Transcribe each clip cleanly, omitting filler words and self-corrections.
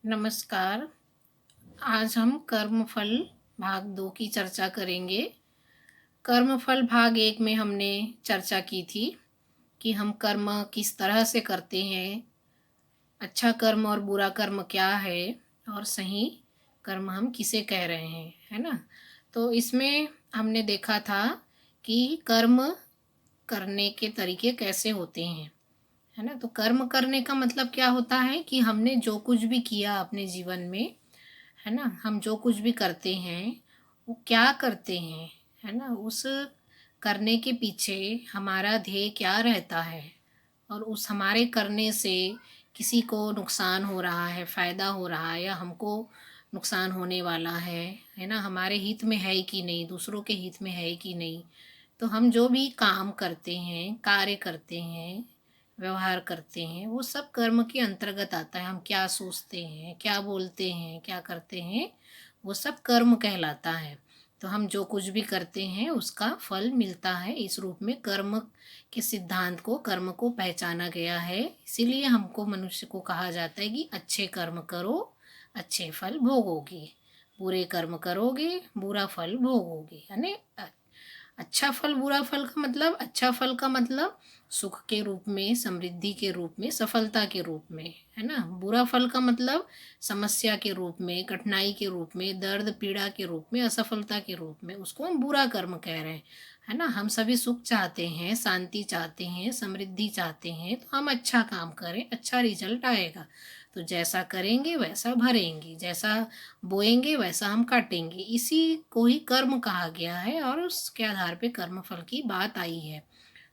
नमस्कार। आज हम कर्मफल भाग 2 की चर्चा करेंगे। कर्मफल भाग 1 में हमने चर्चा की थी कि हम कर्म किस तरह से करते हैं, अच्छा कर्म और बुरा कर्म क्या है और सही कर्म हम किसे कह रहे हैं, है ना? तो इसमें हमने देखा था कि कर्म करने के तरीके कैसे होते हैं, है ना? तो कर्म करने का मतलब क्या होता है कि हमने जो कुछ भी किया अपने जीवन में, है ना? हम जो कुछ भी करते हैं, वो क्या करते हैं, है ना? उस करने के पीछे हमारा ध्येय क्या रहता है और उस हमारे करने से किसी को नुकसान हो रहा है, फ़ायदा हो रहा है या हमको नुकसान होने वाला है ना? हमारे हित में है कि नहीं, दूसरों के हित में है कि नहीं। तो हम जो भी काम करते हैं, कार्य करते हैं, व्यवहार करते हैं, वो सब कर्म के अंतर्गत आता है। हम क्या सोचते हैं, क्या बोलते हैं, क्या करते हैं, वो सब कर्म कहलाता है। तो हम जो कुछ भी करते हैं उसका फल मिलता है। इस रूप में कर्म के सिद्धांत को, कर्म को पहचाना गया है। इसीलिए हमको, मनुष्य को कहा जाता है कि अच्छे कर्म करो, अच्छे फल भोगोगे। बुरे कर्म करोगे, बुरा फल भोगोगे। यानी अच्छा फल, बुरा फल का मतलब, अच्छा फल का मतलब सुख के रूप में, समृद्धि के रूप में, सफलता के रूप में, है ना? बुरा फल का मतलब समस्या के रूप में, कठिनाई के रूप में, दर्द पीड़ा के रूप में, असफलता के रूप में, उसको हम बुरा कर्म कह रहे हैं, है ना? हम सभी सुख चाहते हैं, शांति चाहते हैं, समृद्धि चाहते हैं, तो हम अच्छा काम करें, अच्छा रिजल्ट आएगा। तो जैसा करेंगे वैसा भरेंगे, जैसा बोएंगे वैसा हम काटेंगे। इसी को ही कर्म कहा गया है और उसके आधार पे कर्मफल की बात आई है।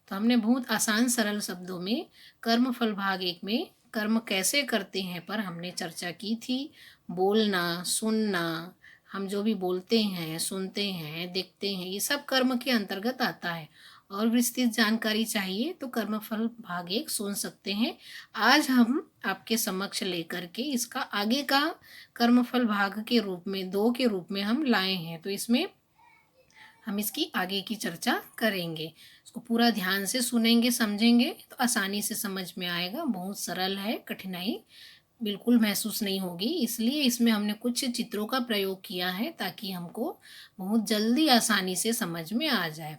तो हमने बहुत आसान सरल शब्दों में कर्मफल भाग 1 में कर्म कैसे करते हैं पर हमने चर्चा की थी। बोलना, सुनना, हम जो भी बोलते हैं, सुनते हैं, देखते हैं, ये सब कर्म के अंतर्गत आता है। और विस्तृत जानकारी चाहिए तो कर्मफल भाग 1 सुन सकते हैं। आज हम आपके समक्ष लेकर के इसका आगे का कर्मफल भाग के रूप में 2 के रूप में हम लाए हैं। तो इसमें हम इसकी आगे की चर्चा करेंगे। इसको पूरा ध्यान से सुनेंगे, समझेंगे तो आसानी से समझ में आएगा। बहुत सरल है, कठिनाई बिल्कुल महसूस नहीं होगी। इसलिए इसमें हमने कुछ चित्रों का प्रयोग किया है ताकि हमको बहुत जल्दी आसानी से समझ में आ जाए।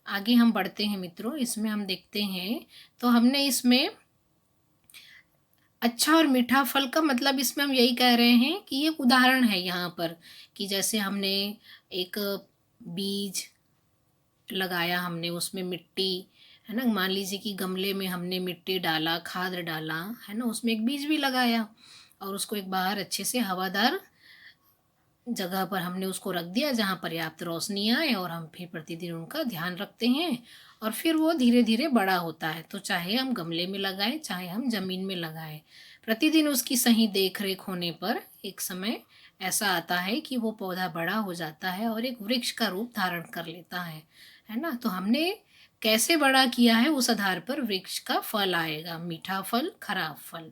आगे हम बढ़ते हैं मित्रों, इसमें हम देखते हैं तो हमने इसमें अच्छा और मीठा फल का मतलब इसमें हम यही कह रहे हैं कि ये उदाहरण है यहाँ पर कि जैसे हमने एक बीज लगाया, हमने उसमें मिट्टी, है ना? मान लीजिए कि गमले में हमने मिट्टी डाला, खाद डाला, है ना? उसमें एक बीज भी लगाया और उसको एक बाहर अच्छे से हवादार जगह पर हमने उसको रख दिया जहाँ पर्याप्त रोशनी आए और हम फिर प्रतिदिन उनका ध्यान रखते हैं और फिर वो धीरे धीरे बड़ा होता है। तो चाहे हम गमले में लगाएं, चाहे हम ज़मीन में लगाएं, प्रतिदिन उसकी सही देख रेख होने पर एक समय ऐसा आता है कि वो पौधा बड़ा हो जाता है और एक वृक्ष का रूप धारण कर लेता है ना? तो हमने कैसे बड़ा किया है उस आधार पर वृक्ष का फल आएगा, मीठा फल, खराब फल,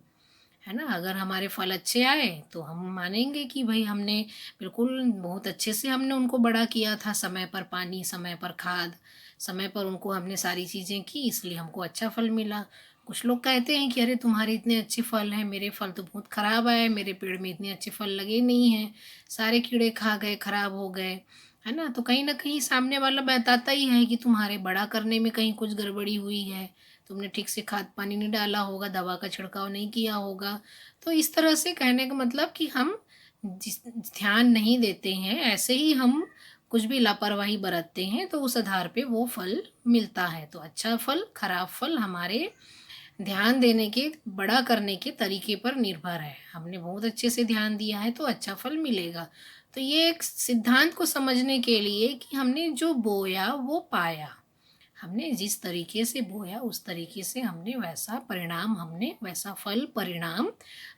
है ना? अगर हमारे फल अच्छे आए तो हम मानेंगे कि भई हमने बिल्कुल बहुत अच्छे से हमने उनको बड़ा किया था, समय पर पानी, समय पर खाद, समय पर उनको हमने सारी चीज़ें की, इसलिए हमको अच्छा फल मिला। कुछ लोग कहते हैं कि अरे तुम्हारे इतने अच्छे फल हैं, मेरे फल तो बहुत खराब आए, मेरे पेड़ में इतने अच्छे फल लगे नहीं हैं, सारे कीड़े खा गए, खराब हो गए, है ना? तो कहीं न कहीं सामने वाला बताता ही है कि तुम्हारे बड़ा करने में कहीं कुछ गड़बड़ी हुई है, तुमने ठीक से खाद पानी नहीं डाला होगा, दवा का छिड़काव नहीं किया होगा। तो इस तरह से कहने का मतलब कि हम जिस ध्यान नहीं देते हैं, ऐसे ही हम कुछ भी लापरवाही बरतते हैं तो उस आधार पे वो फल मिलता है। तो अच्छा फल, खराब फल हमारे ध्यान देने के, बड़ा करने के तरीके पर निर्भर है। हमने बहुत अच्छे से ध्यान दिया है तो अच्छा फल मिलेगा। तो ये एक सिद्धांत को समझने के लिए कि हमने जो बोया वो पाया। हमने जिस तरीके से बोया उस तरीके से हमने वैसा परिणाम, हमने वैसा फल, परिणाम,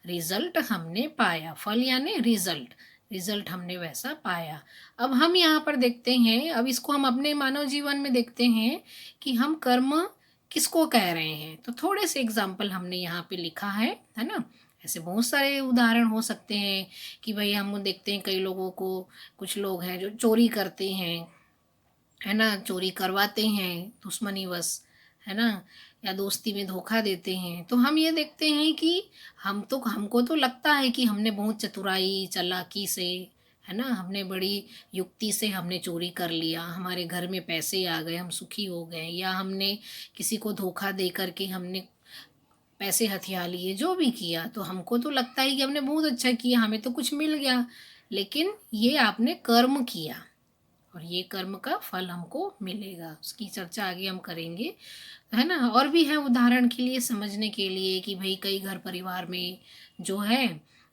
रिज़ल्ट हमने पाया। फल यानी रिज़ल्ट, रिज़ल्ट हमने वैसा पाया। अब हम यहाँ पर देखते हैं, अब इसको हम अपने मानव जीवन में देखते हैं कि हम कर्म किसको कह रहे हैं। तो थोड़े से एग्ज़ाम्पल हमने यहाँ पे लिखा है ना? ऐसे बहुत सारे उदाहरण हो सकते हैं कि भई हम देखते हैं कई लोगों को, कुछ लोग हैं जो चोरी करते हैं, है ना? चोरी करवाते हैं दुश्मनीवश, है ना? या दोस्ती में धोखा देते हैं, तो हम ये देखते हैं कि हमको तो लगता है कि हमने बहुत चतुराई, चालाकी से, है ना? हमने बड़ी युक्ति से हमने चोरी कर लिया, हमारे घर में पैसे आ गए, हम सुखी हो गए, या हमने किसी को धोखा दे कर के हमने पैसे हथिया लिए, जो भी किया, तो हमको तो लगता है कि हमने बहुत अच्छा किया, हमें तो कुछ मिल गया। लेकिन ये आपने कर्म किया और ये कर्म का फल हमको मिलेगा, उसकी चर्चा आगे हम करेंगे, है ना? और भी है उदाहरण के लिए समझने के लिए कि भई कई घर परिवार में जो है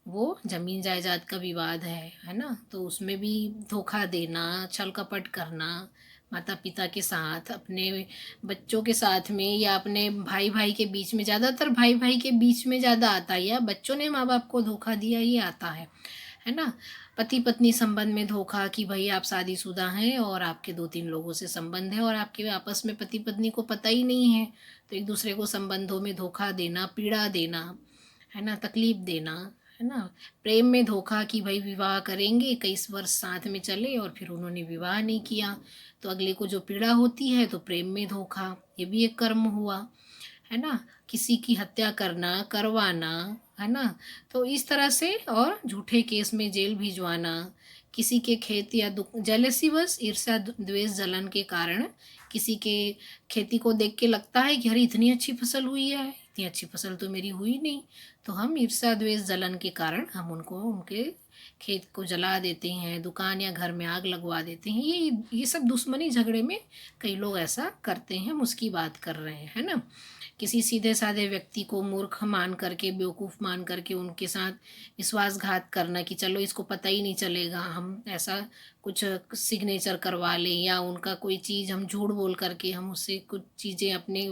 वो ज़मीन जायदाद का विवाद है ना? तो उसमें भी धोखा देना, छल-कपट करना, माता-पिता के साथ, अपने बच्चों के साथ में या अपने भाई-भाई के बीच में, ज़्यादातर भाई-भाई के बीच में ज़्यादा आता है, या बच्चों ने माँ-बाप को धोखा दिया, ये आता है ना? पति-पत्नी संबंध में धोखा कि भई आप शादीशुदा हैं और आपके 2-3 लोगों से संबंध है और आपके आपस में पति-पत्नी को पता ही नहीं है, तो एक-दूसरे को संबंधों में धोखा देना, पीड़ा देना, है ना? तकलीफ़ देना, है ना? प्रेम में धोखा कि भई विवाह करेंगे, 21 वर्ष साथ में चले और फिर उन्होंने विवाह नहीं किया, तो अगले को जो पीड़ा होती है, तो प्रेम में धोखा, ये भी एक कर्म हुआ, है ना? किसी की हत्या करना, करवाना, है ना? तो इस तरह से, और झूठे केस में जेल भिजवाना, किसी के खेत या दुख जेलसी, बस ईर्ष्या, द्वेष, जलन के कारण किसी के खेती को देख के लगता है कि अरे इतनी अच्छी फसल हुई है, इतनी अच्छी फसल तो मेरी हुई नहीं। तो हम ईर्ष्या, द्वेष, जलन के कारण हम उनको उनके खेत को जला देते हैं, दुकान या घर में आग लगवा देते हैं। ये सब दुश्मनी झगड़े में कई लोग ऐसा करते हैं, हम उसकी बात कर रहे हैं, है ना? किसी सीधे-साधे व्यक्ति को मूर्ख मान करके, बेवकूफ़ मान करके उनके साथ विश्वासघात करना कि चलो इसको पता ही नहीं चलेगा, हम ऐसा कुछ सिग्नेचर करवा लें, या उनका कोई चीज़ हम झूठ बोल करके हम उससे कुछ चीज़ें अपने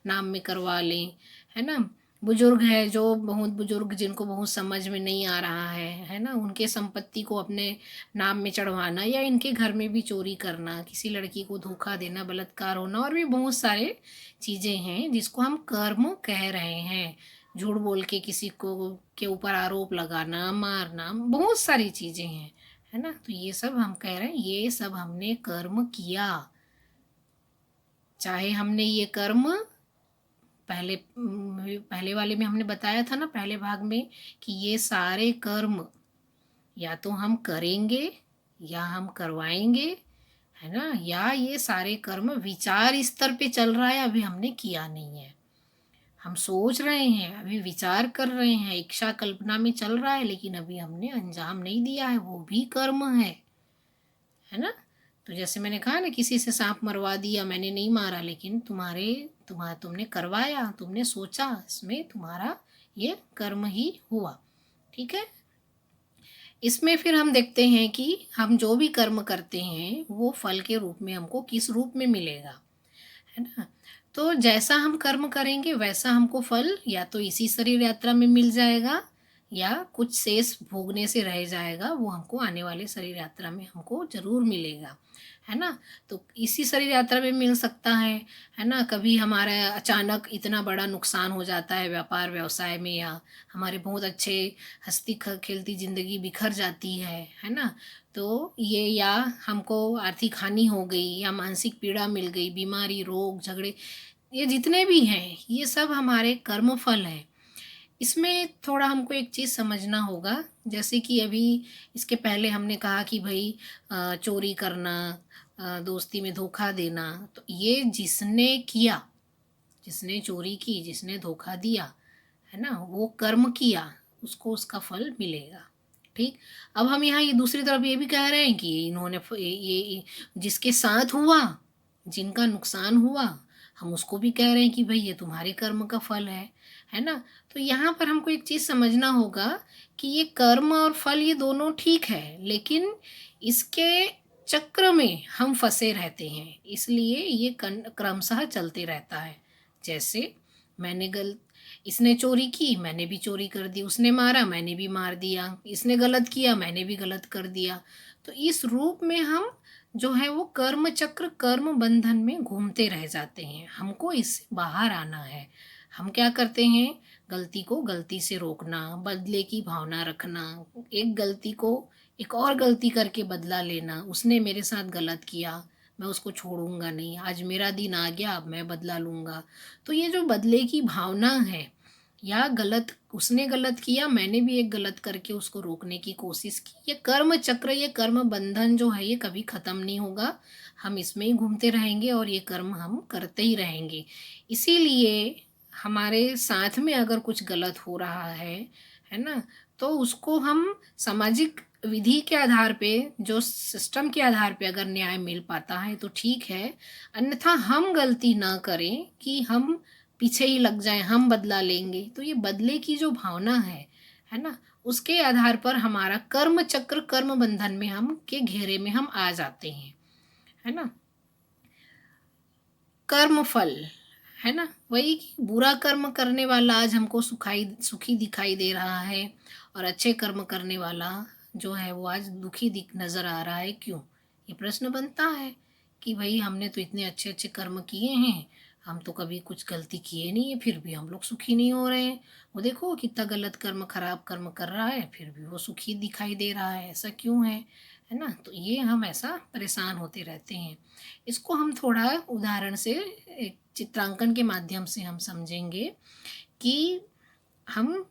नाम में करवा लें, है ना? बुजुर्ग है, जो बहुत बुजुर्ग जिनको बहुत समझ में नहीं आ रहा है ना? उनके संपत्ति को अपने नाम में चढ़वाना, या इनके घर में भी चोरी करना, किसी लड़की को धोखा देना, बलात्कार होना, और भी बहुत सारे चीज़ें हैं जिसको हम कर्म कह रहे हैं। झूठ बोल के किसी को के ऊपर आरोप लगाना, मारना, बहुत सारी चीज़ें हैं, है ना? तो ये सब हम कह रहे हैं, ये सब हमने कर्म किया। चाहे हमने ये कर्म पहले वाले में हमने बताया था ना, पहले भाग में, कि ये सारे कर्म या तो हम करेंगे या हम करवाएँगे, है ना? या ये सारे कर्म विचार स्तर पे चल रहा है, अभी हमने किया नहीं है। हम सोच रहे हैं, अभी विचार कर रहे हैं, इच्छा कल्पना में चल रहा है, लेकिन अभी हमने अंजाम नहीं दिया है, वो भी कर्म है ना? तो जैसे मैंने कहा ना, किसी से साँप मरवा दिया, मैंने नहीं मारा, लेकिन तुमने करवाया, तुमने सोचा, इसमें तुम्हारा ये कर्म ही हुआ, ठीक है? इसमें फिर हम देखते हैं कि हम जो भी कर्म करते हैं, वो फल के रूप में हमको किस रूप में मिलेगा, है ना? तो जैसा हम कर्म करेंगे वैसा हमको फल या तो इसी शरीर यात्रा में मिल जाएगा, या कुछ शेष भोगने से रह जाएगा, वो हमको आने वाले शरीर यात्रा में हमको ज़रूर मिलेगा, है ना? तो इसी शरीर यात्रा में मिल सकता है ना? कभी हमारा अचानक इतना बड़ा नुकसान हो जाता है व्यापार व्यवसाय में, या हमारे बहुत अच्छे हँसती खेलती ज़िंदगी बिखर जाती है ना? तो ये, या हमको आर्थिक हानि हो गई, या मानसिक पीड़ा मिल गई, बीमारी, रोग, झगड़े, ये जितने भी हैं, ये सब हमारे कर्मफल हैं। इसमें थोड़ा हमको एक चीज़ समझना होगा, जैसे कि अभी इसके पहले हमने कहा कि भई चोरी करना, दोस्ती में धोखा देना, तो ये जिसने किया, जिसने चोरी की, जिसने धोखा दिया, है ना? वो कर्म किया, उसको उसका फल मिलेगा, ठीक? अब हम यहाँ ये दूसरी तरफ ये भी कह रहे हैं कि इन्होंने ये जिसके साथ हुआ, जिनका नुकसान हुआ, हम उसको भी कह रहे हैं कि भई ये तुम्हारे कर्म का फल है ना? तो यहाँ पर हमको एक चीज़ समझना होगा कि ये कर्म और फल ये दोनों ठीक है, लेकिन इसके चक्र में हम फँसे रहते हैं, इसलिए ये क्रमशः चलते रहता है। जैसे मैंने गल इसने चोरी की, मैंने भी चोरी कर दी, उसने मारा, मैंने भी मार दिया, इसने गलत किया, मैंने भी गलत कर दिया। तो इस रूप में हम जो है वो कर्म चक्र, कर्म बंधन में घूमते रह जाते हैं। हमको इससे बाहर आना है। हम क्या करते हैं, गलती को गलती से रोकना, बदले की भावना रखना, एक गलती को एक और गलती करके बदला लेना, उसने मेरे साथ गलत किया, मैं उसको छोड़ूँगा नहीं, आज मेरा दिन आ गया, अब मैं बदला लूँगा। तो ये जो बदले की भावना है, या गलत उसने गलत किया, मैंने भी एक गलत करके उसको रोकने की कोशिश की, ये कर्म चक्र, ये कर्म बंधन जो है ये कभी ख़त्म नहीं होगा। हम इसमें ही घूमते रहेंगे और ये कर्म हम करते ही रहेंगे। इसीलिए हमारे साथ में अगर कुछ गलत हो रहा है ना? तो उसको हम सामाजिक विधि के आधार पे, जो सिस्टम के आधार पे अगर न्याय मिल पाता है तो ठीक है, अन्यथा हम गलती ना करें कि हम पीछे ही लग जाएँ, हम बदला लेंगे। तो ये बदले की जो भावना है ना? उसके आधार पर हमारा कर्म चक्र, कर्म बंधन में हम के घेरे में हम आ जाते हैं, है ना? कर्म फल, है ना? वही कि बुरा कर्म करने वाला आज हमको सुखी दिखाई दे रहा है, और अच्छे कर्म करने वाला जो है वो आज दुखी दिख नज़र आ रहा है, क्यों? ये प्रश्न बनता है कि भई हमने तो इतने अच्छे-अच्छे कर्म किए हैं, हम तो कभी कुछ गलती किए नहीं है, फिर भी हम लोग सुखी नहीं हो रहे हैं। वो देखो कितना गलत कर्म, खराब कर्म कर रहा है, फिर भी वो सुखी दिखाई दे रहा है, ऐसा क्यों है? है ना? तो ये हम ऐसा परेशान होते रहते हैं। इसको हम थोड़ा उदाहरण से, एक चित्रांकन के माध्यम से हम समझेंगे कि हम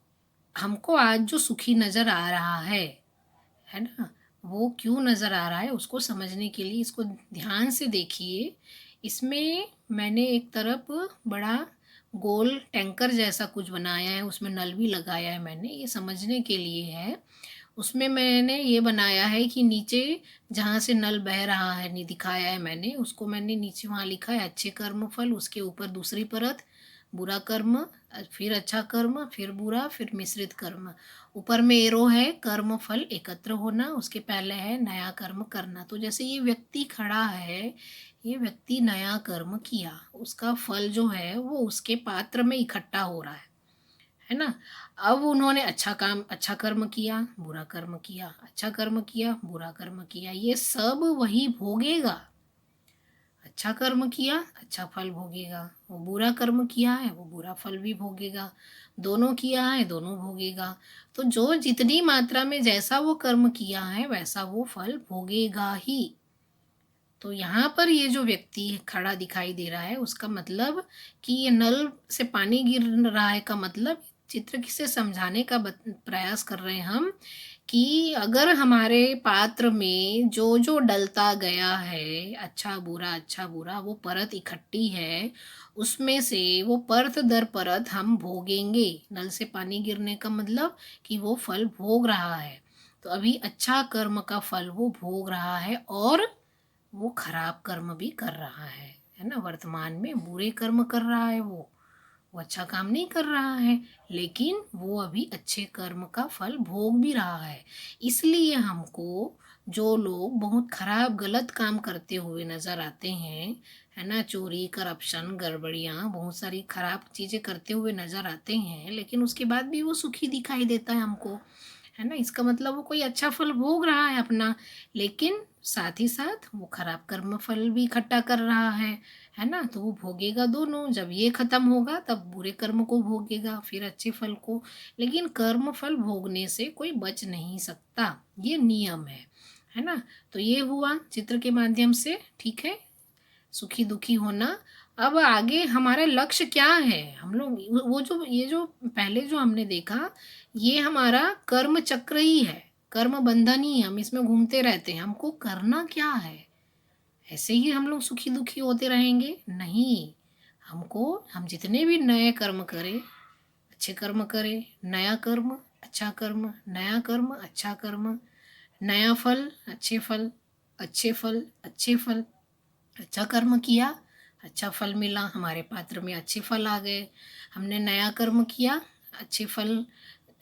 हमको आज जो सुखी नज़र आ रहा है ना? वो क्यों नज़र आ रहा है उसको समझने के लिए इसको ध्यान से देखिए। इसमें मैंने एक तरफ बड़ा गोल टैंकर जैसा कुछ बनाया है, उसमें नल भी लगाया है मैंने, ये समझने के लिए है। उसमें मैंने ये बनाया है कि नीचे जहाँ से नल बह रहा है, नहीं दिखाया है मैंने, उसको मैंने नीचे वहाँ लिखा है अच्छे कर्म फल, उसके ऊपर दूसरी परत बुरा कर्म, फिर अच्छा कर्म, फिर बुरा, फिर मिश्रित कर्म। ऊपर में एरो है कर्म फल एकत्र होना, उसके पहले है नया कर्म करना। तो जैसे ये व्यक्ति खड़ा है, ये व्यक्ति नया कर्म किया, उसका फल जो है वो उसके पात्र में इकट्ठा हो रहा है ना? अब उन्होंने अच्छा कर्म किया, बुरा कर्म किया, अच्छा कर्म किया, बुरा कर्म किया, ये सब वही भोगेगा। अच्छा कर्म किया, अच्छा फल भोगेगा, वो बुरा कर्म किया है, वो बुरा फल भी भोगेगा, दोनों किया है, दोनों भोगेगा। तो जो जितनी मात्रा में जैसा वो कर्म किया है, वैसा वो फल भोगेगा ही। तो यहाँ पर ये जो व्यक्ति खड़ा दिखाई दे रहा है, उसका मतलब कि ये नल से पानी गिर रहा है का मतलब, चित्र से समझाने का प्रयास कर रहे हैं हम कि अगर हमारे पात्र में जो डलता गया है, अच्छा बुरा वो परत इकट्ठी है, उसमें से वो परत दर परत हम भोगेंगे। नल से पानी गिरने का मतलब कि वो फल भोग रहा है। तो अभी अच्छा कर्म का फल वो भोग रहा है, और वो खराब कर्म भी कर रहा है ना? वर्तमान में बुरे कर्म कर रहा है वो अच्छा काम नहीं कर रहा है, लेकिन वो अभी अच्छे कर्म का फल भोग भी रहा है। इसलिए हमको जो लोग बहुत खराब गलत काम करते हुए नज़र आते हैं, है ना? चोरी, करप्शन, गड़बड़ियाँ, बहुत सारी खराब चीज़ें करते हुए नज़र आते हैं, लेकिन उसके बाद भी वो सुखी दिखाई देता है हमको, है ना? इसका मतलब वो कोई अच्छा फल भोग रहा है अपना, लेकिन साथ ही साथ वो खराब कर्म फल भी इकट्ठा कर रहा है ना? तो वो भोगेगा दोनों, जब ये खत्म होगा तब बुरे कर्म को भोगेगा, फिर अच्छे फल को। लेकिन कर्म फल भोगने से कोई बच नहीं सकता, ये नियम है ना? तो ये हुआ चित्र के माध्यम से, ठीक है? सुखी दुखी होना। अब आगे हमारा लक्ष्य क्या है? हम लोग वो जो ये जो पहले जो हमने देखा, ये हमारा कर्म चक्र ही है, कर्म बंधन ही है, हम इसमें घूमते रहते हैं। हमको करना क्या है? ऐसे ही हम लोग सुखी दुखी होते रहेंगे? नहीं, हम जितने भी नए कर्म करें, अच्छे कर्म करें, नया कर्म, अच्छा कर्म, नया कर्म, अच्छा कर्म, नया फल, अच्छे फल, अच्छे फल, अच्छे फल। अच्छा कर्म किया, अच्छा फल मिला, हमारे पात्र में अच्छे फल आ गए। हमने नया कर्म किया, अच्छे फल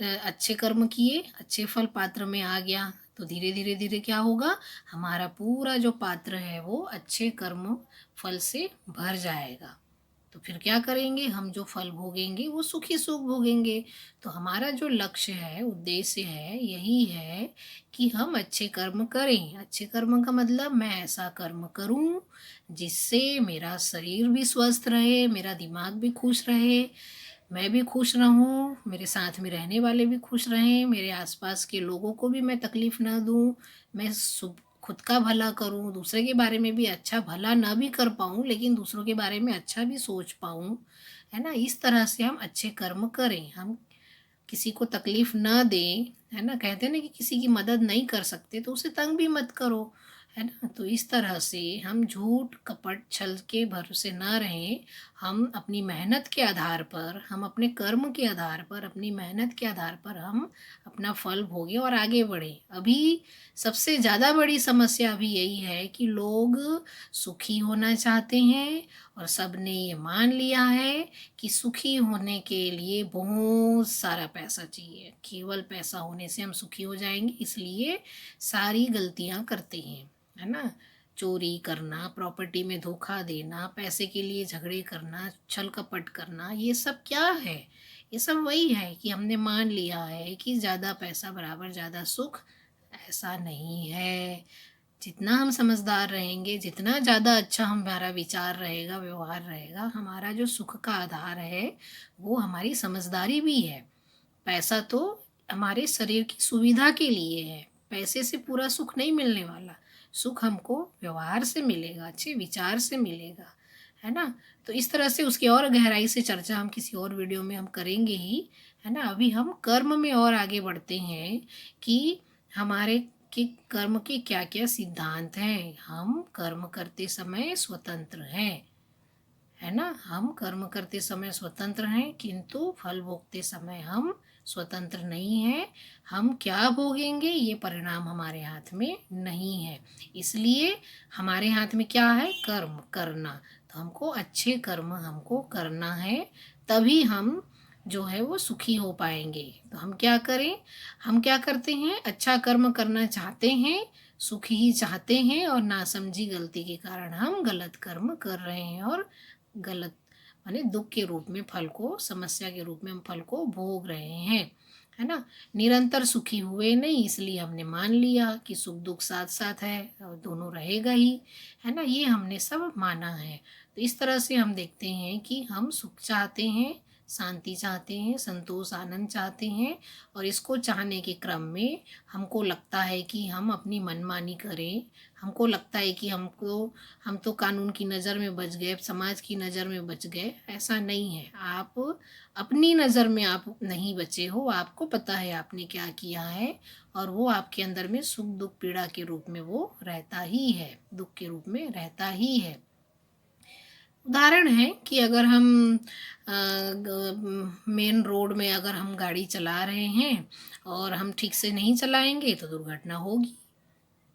अच्छे कर्म किए, अच्छे फल पात्र में आ गया। तो धीरे-धीरे क्या होगा? हमारा पूरा जो पात्र है वो अच्छे कर्म फल से भर जाएगा। तो फिर क्या करेंगे? हम जो फल भोगेंगे वो सुख ही सुख भोगेंगे। तो हमारा जो लक्ष्य है, उद्देश्य है, यही है कि हम अच्छे कर्म करें। अच्छे कर्म का मतलब मैं ऐसा कर्म करूँ जिससे मेरा शरीर भी स्वस्थ रहे, मेरा दिमाग भी खुश रहे, मैं भी खुश रहूँ, मेरे साथ में रहने वाले भी खुश रहें, मेरे आस-पास के लोगों को भी मैं तकलीफ़ ना दूँ, मैं खुद का भला करूँ, दूसरे के बारे में भी अच्छा भला ना भी कर पाऊँ, लेकिन दूसरों के बारे में अच्छा भी सोच पाऊँ, है ना? इस तरह से हम अच्छे कर्म करें, हम किसी को तकलीफ़ ना दें, है ना? कहते हैं ना कि किसी की मदद नहीं कर सकते तो उसे तंग भी मत करो, है ना? तो इस तरह से हम झूठ, कपट, छल के भरोसे ना रहें, हम अपनी मेहनत के आधार पर, हम अपने कर्म के आधार पर, अपनी मेहनत के आधार पर हम अपना फल भोगें और आगे बढ़ें। अभी सबसे ज़्यादा बड़ी समस्या अभी यही है कि लोग सुखी होना चाहते हैं और सबने ये मान लिया है कि सुखी होने के लिए बहुत सारा पैसा चाहिए। केवल पैसा होने से हम सुखी हो जाएँगे, इसलिए सारी गलतियाँ करते हैं, है ना? चोरी करना, प्रॉपर्टी में धोखा देना, पैसे के लिए झगड़े करना, छल-कपट करना, ये सब क्या है? ये सब वही है कि हमने मान लिया है कि ज़्यादा पैसा बराबर ज़्यादा सुख, ऐसा नहीं है। जितना हम समझदार रहेंगे, जितना ज़्यादा अच्छा हमारा विचार रहेगा, व्यवहार रहेगा, हमारा जो सुख का आधार है, वो हमारी समझदारी भी है। पैसा तो हमारे शरीर की सुविधा के लिए है, पैसे से पूरा सुख नहीं मिलने वाला। सुख हमको व्यवहार से मिलेगा, अच्छे विचार से मिलेगा, है ना? तो इस तरह से उसकी और गहराई से चर्चा हम किसी और वीडियो में हम करेंगे ही, है ना? अभी हम कर्म में और आगे बढ़ते हैं कि हमारे कि कर्म के क्या-क्या सिद्धांत हैं। हम कर्म करते समय स्वतंत्र हैं, है ना? हम कर्म करते समय स्वतंत्र हैं, किंतु फल भोगते समय हम स्वतंत्र नहीं हैं। हम क्या भोगेंगे ये परिणाम हमारे हाथ में नहीं है। इसलिए हमारे हाथ में क्या है? कर्म करना। तो हमको अच्छे कर्म हमको करना है, तभी हम जो है वो सुखी हो पाएँगे। तो हम क्या करें? हम क्या करते हैं? अच्छा कर्म करना चाहते हैं, सुख ही चाहते हैं और नासमझी गलती के कारण हम गलत कर्म कर रहे हैं और गलत माने दुःख के रूप में फल को, समस्या के रूप में हम फल को भोग रहे हैं, है ना? निरंतर सुखी हुए नहीं, इसलिए हमने मान लिया कि सुख-दुःख साथ-साथ है और दोनों रहेगा ही, है ना? ये हमने सब माना है। तो इस तरह से हम देखते हैं कि हम सुख चाहते हैं, शांति चाहते हैं, संतोष, आनंद चाहते हैं और इसको चाहने के क्रम में हमको लगता है कि हम अपनी मनमानी करें, हमको लगता है कि हम तो कानून की नज़र में बच गए, समाज की नज़र में बच गए, ऐसा नहीं है। आप अपनी नज़र में आप नहीं बचे हो, आपको पता है आपने क्या किया है और वो आपके अंदर में सुख, दुःख, पीड़ा के रूप में वो रहता ही है, दुःख के रूप में रहता ही है। उदाहरण है कि अगर हम मेन रोड में अगर हम गाड़ी चला रहे हैं और हम ठीक से नहीं चलाएँगे तो दुर्घटना होगी।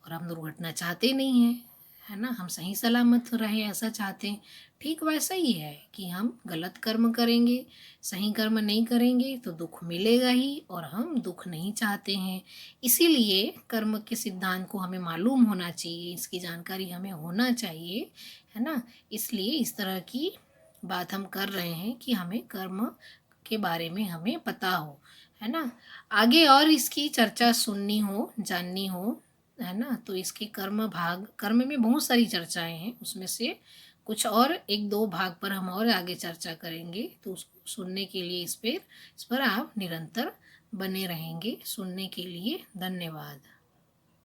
और हम दुर्घटना चाहते नहीं हैं, है ना? हम सही सलामत रहें ऐसा चाहते हैं। ठीक वैसा ही है कि हम गलत कर्म करेंगे, सही कर्म नहीं करेंगे तो दुःख मिलेगा ही और हम दुःख नहीं चाहते हैं। इसीलिए कर्म के सिद्धांत को हमें मालूम होना चाहिए, इसकी जानकारी हमें होना चाहिए, है ना? इसलिए इस तरह की बात हम कर रहे हैं कि हमें कर्म के बारे में हमें पता हो, है ना? आगे और इसकी चर्चा सुननी हो, जाननी हो, है ना? तो इसके कर्म में बहुत सारी चर्चाएँ हैं, उसमें से कुछ और 1-2 भाग पर हम और आगे चर्चा करेंगे, तो उसको सुनने के लिए इस पर आप निरंतर बने रहेंगे। सुनने के लिए धन्यवाद।